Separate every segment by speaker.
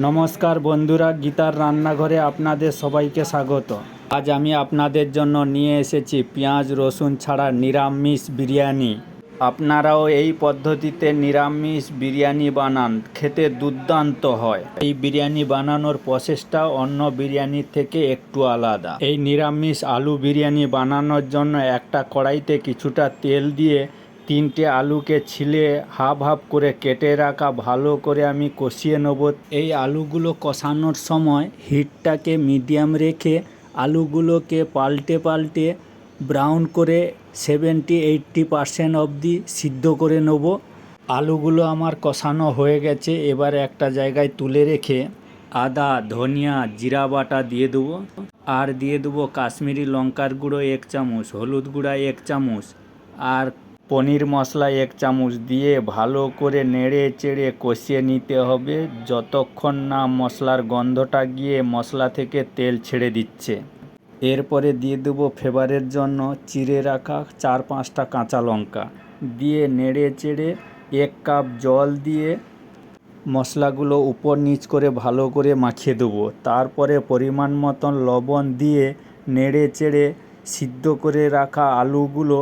Speaker 1: নমস্কার বন্ধুরা, গীতার রান্নাঘরে আপনাদের সবাইকে স্বাগত। আজ আমি আপনাদের জন্য নিয়ে এসেছি পেঁয়াজ রসুন ছাড়া নিরামিষ বিরিয়ানি। আপনারাও এই পদ্ধতিতে নিরামিষ বিরিয়ানি বানান, খেতে দুর্দান্ত হয়। এই বিরিয়ানি বানানোর প্রসেসটা অন্য বিরিয়ানির থেকে একটু আলাদা। এই নিরামিষ আলু বিরিয়ানি বানানোর জন্য একটা কড়াইতে কিছুটা তেল দিয়ে 3টে আলুকে ছিলে হাফ হাফ করে কেটে রাখা ভালো করে আমি কষিয়ে নেব। এই আলুগুলো কষানোর সময় হিটটাকে মিডিয়াম রেখে আলুগুলোকে পাল্টে পাল্টে ব্রাউন করে 70-80% অবধি সিদ্ধ করে নেব। আলুগুলো আমার কষানো হয়ে গেছে। এবার একটা জায়গায় তুলে রেখে আদা ধনিয়া জিরা বাটা দিয়ে দেবো, আর দিয়ে দেবো কাশ্মীরি লঙ্কার গুঁড়ো 1 চামচ, হলুদ গুঁড়া 1 চামচ, আর পনির মশলা 1 চামচ দিয়ে ভালো করে নেড়ে চেড়ে কষিয়ে নিতে হবে যতক্ষণ না মশলার গন্ধটা গিয়ে মশলা থেকে তেল ছেড়ে দিচ্ছে। এরপরে দিয়ে দেবো ফ্লেভারের জন্য চিড়ে রাখা 4-5টা কাঁচা লঙ্কা দিয়ে নেড়ে চেড়ে 1 কাপ জল দিয়ে মশলাগুলো উপর নিচ করে ভালো করে মাখিয়ে দেবো। তারপরে পরিমাণ মতন লবণ দিয়ে নেড়ে চেড়ে সিদ্ধ করে রাখা আলুগুলো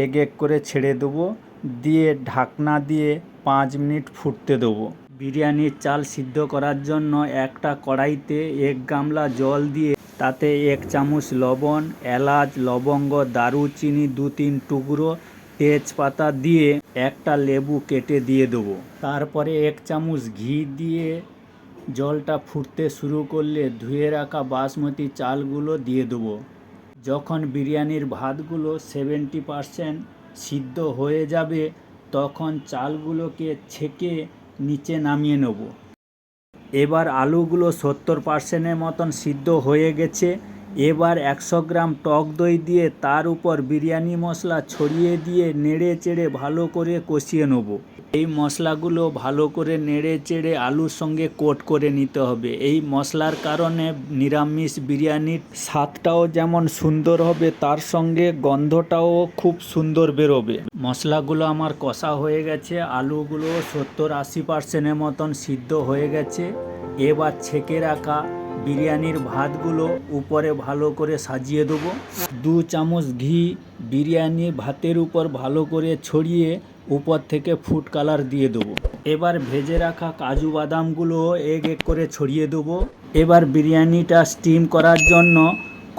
Speaker 1: এক এক করে ছেড়ে দেবো, দিয়ে ঢাকনা দিয়ে 5 মিনিট ফুটতে দেবো। বিরিয়ানির চাল সিদ্ধ করার জন্য একটা কড়াইতে 1 গামলা জল দিয়ে তাতে 1 চামচ লবণ, এলাচ, লবঙ্গ, দারুচিনি 2-3 টুকরো, তেজপাতা দিয়ে একটা লেবু কেটে দিয়ে দেবো। তারপরে 1 চামচ ঘি দিয়ে জলটা ফুটতে শুরু করলে ধুয়ে রাখা বাসমতি চালগুলো দিয়ে দেবো। যখন বিরিয়ানির ভাতগুলো 70% সিদ্ধ হয়ে যাবে তখন চালগুলোকে ছেঁকে নিচে নামিয়ে নেব। এবার আলুগুলো 70%-এর মতন সিদ্ধ হয়ে গেছে। এবার 100 গ্রাম টক দই দিয়ে তার উপর বিরিয়ানি মশলা ছড়িয়ে দিয়ে নেড়ে চেড়ে ভালো করে কষিয়ে নেব। এই মশলাগুলো ভালো করে নেড়ে চেড়ে আলুর সঙ্গে কোট করে নিতে হবে। এই মশলার কারণে নিরামিষ বিরিয়ানির স্বাদটাও যেমন সুন্দর হবে তার সঙ্গে গন্ধটাও খুব সুন্দর বেরোবে। মশলাগুলো আমার কষা হয়ে গেছে, আলুগুলো 70-80%-এর মতন সিদ্ধ হয়ে গেছে। এবার ছেঁকে রাখা বিরিয়ানির ভাতগুলো উপরে ভালো করে সাজিয়ে দেবো। 2 চামচ ঘি বিরিয়ানি ভাতের উপর ভালো করে ছড়িয়ে উপর থেকে ফুড কালার দিয়ে দেবো। এবার ভেজে রাখা কাজু বাদামগুলো এক এক করে ছড়িয়ে দেবো। এবার বিরিয়ানিটা স্টিম করার জন্য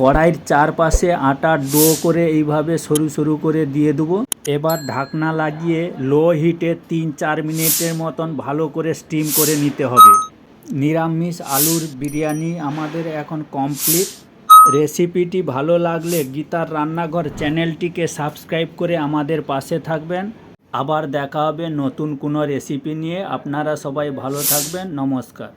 Speaker 1: কড়াইয়ের চারপাশে আটার ডো করে এইভাবে সরু সরু করে দিয়ে দেবো। এবার ঢাকনা লাগিয়ে লো হিটে 3-4 মিনিটের মতন ভালো করে স্টিম করে নিতে হবে। নিরামিষ আলুর বিরিয়ানি আমাদের এখন কমপ্লিট। রেসিপিটি ভালো লাগলে গীতার রান্নাঘর চ্যানেলটিকে সাবস্ক্রাইব করে আমাদের পাশে থাকবেন। আবার দেখা হবে নতুন কোনো রেসিপি নিয়ে। আপনারা সবাই ভালো থাকবেন। নমস্কার।